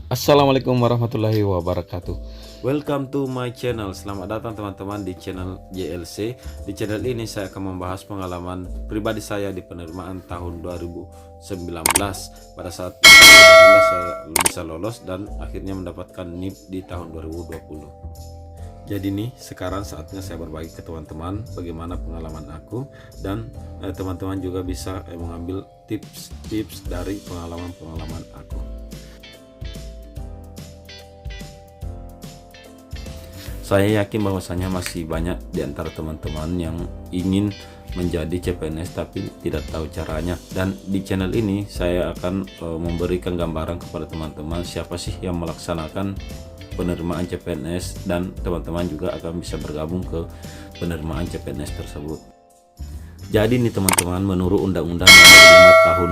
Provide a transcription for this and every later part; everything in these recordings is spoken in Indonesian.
Assalamualaikum warahmatullahi wabarakatuh. Welcome to my channel. Selamat datang teman-teman di channel JLC. Di channel ini saya akan membahas pengalaman pribadi saya di penerimaan tahun 2019 pada saat saya bisa lolos dan akhirnya mendapatkan NIP di tahun 2020. Jadi nih sekarang saatnya saya berbagi ke teman-teman bagaimana pengalaman aku dan teman-teman juga bisa mengambil tips-tips dari pengalaman-pengalaman aku. Saya yakin bahwasanya masih banyak di antara teman-teman yang ingin menjadi CPNS tapi tidak tahu caranya, dan di channel ini saya akan memberikan gambaran kepada teman-teman siapa sih yang melaksanakan penerimaan CPNS, dan teman-teman juga akan bisa bergabung ke penerimaan CPNS tersebut. Jadi nih teman-teman, menurut Undang-Undang Nomor 5 Tahun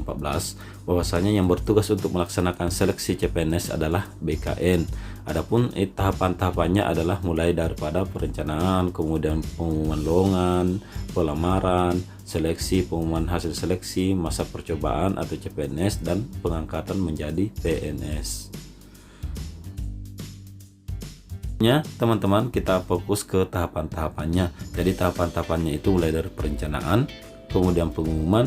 2014 bahwasanya yang bertugas untuk melaksanakan seleksi CPNS adalah BKN. Adapun tahapan-tahapannya adalah mulai daripada perencanaan, kemudian pengumuman lowongan, pelamaran, seleksi, pengumuman hasil seleksi, masa percobaan atau CPNS, dan pengangkatan menjadi PNS. Teman-teman, kita fokus ke tahapan-tahapannya. Jadi tahapan-tahapannya itu mulai dari perencanaan, kemudian pengumuman,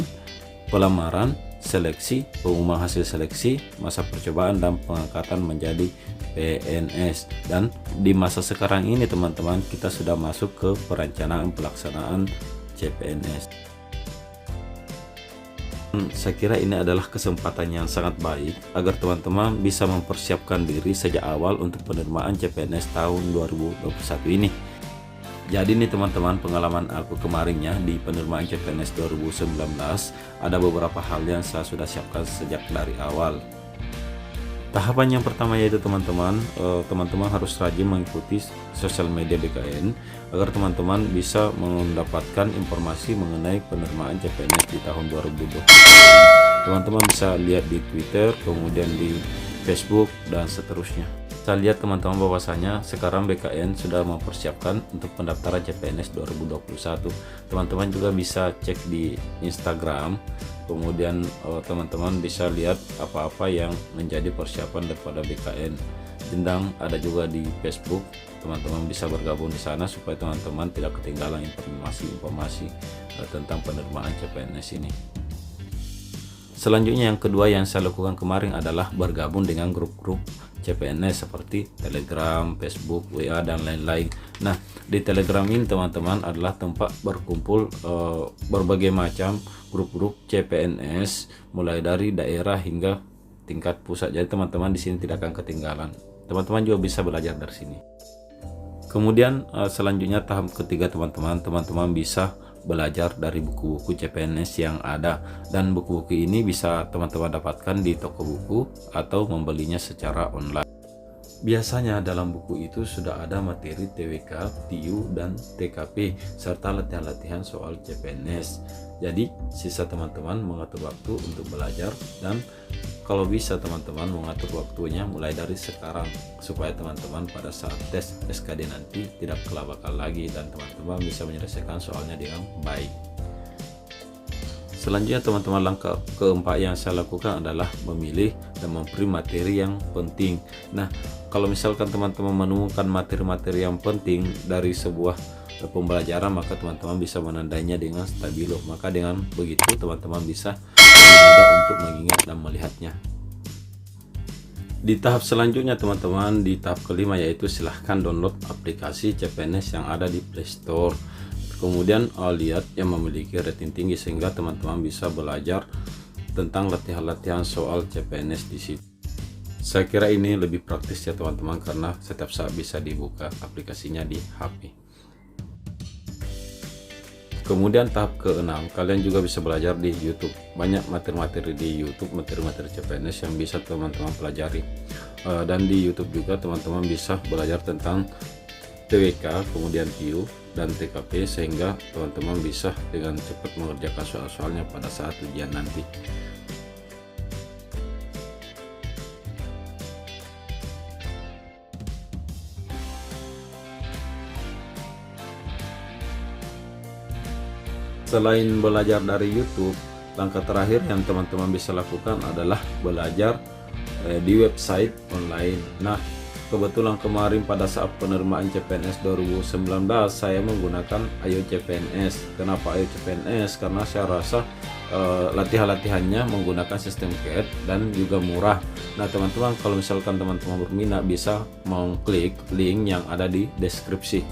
pelamaran, seleksi, pengumuman hasil seleksi, masa percobaan, dan pengangkatan menjadi PNS. Dan di masa sekarang ini teman-teman, kita sudah masuk ke perencanaan pelaksanaan CPNS. Saya kira ini adalah kesempatan yang sangat baik agar teman-teman bisa mempersiapkan diri sejak awal untuk penerimaan CPNS tahun 2021 ini. Jadi nih teman-teman, pengalaman aku kemarinnya di penerimaan CPNS 2019 ada beberapa hal yang saya sudah siapkan sejak dari awal. Tahapan yang pertama yaitu teman-teman harus rajin mengikuti sosial media BKN agar teman-teman bisa mendapatkan informasi mengenai penerimaan CPNS di tahun 2020. Teman-teman bisa lihat di Twitter, kemudian di Facebook, dan seterusnya. Saya lihat teman-teman bahwasanya sekarang BKN sudah mempersiapkan untuk pendaftaran CPNS 2021. Teman-teman juga bisa cek di Instagram, kemudian teman-teman bisa lihat apa-apa yang menjadi persiapan daripada BKN. Dan ada juga di Facebook, teman-teman bisa bergabung di sana supaya teman-teman tidak ketinggalan informasi-informasi tentang penerimaan CPNS ini. Selanjutnya yang kedua yang saya lakukan kemarin adalah bergabung dengan grup-grup CPNS seperti Telegram, Facebook, WA, dan lain-lain. Nah, di Telegram ini teman-teman adalah tempat berkumpul berbagai macam grup-grup CPNS mulai dari daerah hingga tingkat pusat. Jadi teman-teman di sini tidak akan ketinggalan. Teman-teman juga bisa belajar dari sini. Kemudian selanjutnya tahap ketiga teman-teman bisa belajar dari buku-buku CPNS yang ada, dan buku-buku ini bisa teman-teman dapatkan di toko buku atau membelinya secara online. Biasanya dalam buku itu sudah ada materi TWK, TIU, dan TKP serta latihan-latihan soal CPNS. Jadi sisa teman-teman mengatur waktu untuk belajar, dan kalau bisa teman-teman mengatur waktunya mulai dari sekarang supaya teman-teman pada saat tes SKD nanti tidak kelabakan lagi dan teman-teman bisa menyelesaikan soalnya dengan baik. Selanjutnya teman-teman, langkah keempat yang saya lakukan adalah memilih dan memberi materi yang penting. Nah, kalau misalkan teman-teman menemukan materi-materi yang penting dari sebuah pembelajaran, maka teman-teman bisa menandainya dengan stabilo. Maka dengan begitu teman-teman bisa lebih mudah untuk mengingat dan melihatnya. Di tahap selanjutnya teman-teman, di tahap kelima yaitu silahkan download aplikasi CPNS yang ada di Play Store. Kemudian lihat yang memiliki rating tinggi sehingga teman-teman bisa belajar tentang latihan-latihan soal CPNS di situ. Saya kira ini lebih praktis ya teman-teman, karena setiap saat bisa dibuka aplikasinya di HP. Kemudian tahap ke-6, kalian juga bisa belajar di YouTube. Banyak materi-materi di YouTube, materi-materi CPNS yang bisa teman-teman pelajari. Dan di YouTube juga teman-teman bisa belajar tentang TWK, kemudian TIU, dan TKP sehingga teman-teman bisa dengan cepat mengerjakan soal-soalnya pada saat ujian nanti. Selain belajar dari YouTube, langkah terakhir yang teman-teman bisa lakukan adalah belajar di website online. Nah, kebetulan kemarin pada saat penerimaan CPNS 2019 saya menggunakan Ayo CPNS. Kenapa Ayo CPNS? Karena saya rasa latihan-latihannya menggunakan sistem CAT dan juga murah. Nah teman-teman, kalau misalkan teman-teman berminat bisa mengklik link yang ada di deskripsi.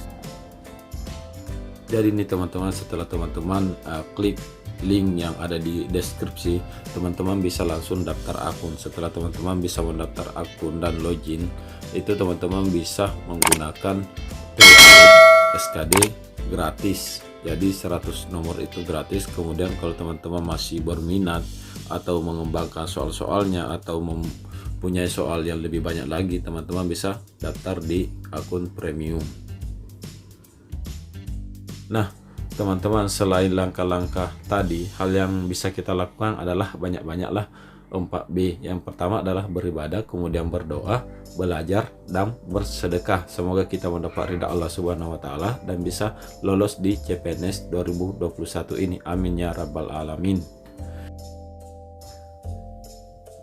Jadi ini teman-teman, setelah teman-teman klik link yang ada di deskripsi, teman-teman bisa langsung daftar akun. Setelah teman-teman bisa mendaftar akun dan login, itu teman-teman bisa menggunakan SKD gratis. Jadi 100 nomor itu gratis. Kemudian kalau teman-teman masih berminat atau mengembangkan soal-soalnya atau mempunyai soal yang lebih banyak lagi, teman-teman bisa daftar di akun premium. Nah teman-teman, selain langkah-langkah tadi, hal yang bisa kita lakukan adalah banyak-banyaklah 4B. Yang pertama adalah beribadah, kemudian berdoa, belajar, dan bersedekah. Semoga kita mendapat ridha Allah Subhanahu wa taala dan bisa lolos di CPNS 2021 ini. Amin ya rabbal alamin.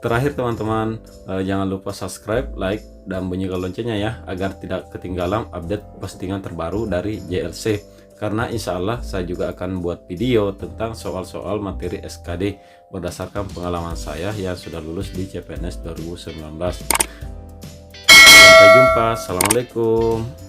Terakhir teman-teman, jangan lupa subscribe, like, dan bunyikan loncengnya ya, agar tidak ketinggalan update postingan terbaru dari JLC. Karena insya Allah saya juga akan buat video tentang soal-soal materi SKD berdasarkan pengalaman saya yang sudah lulus di CPNS 2019. Sampai jumpa. Assalamualaikum.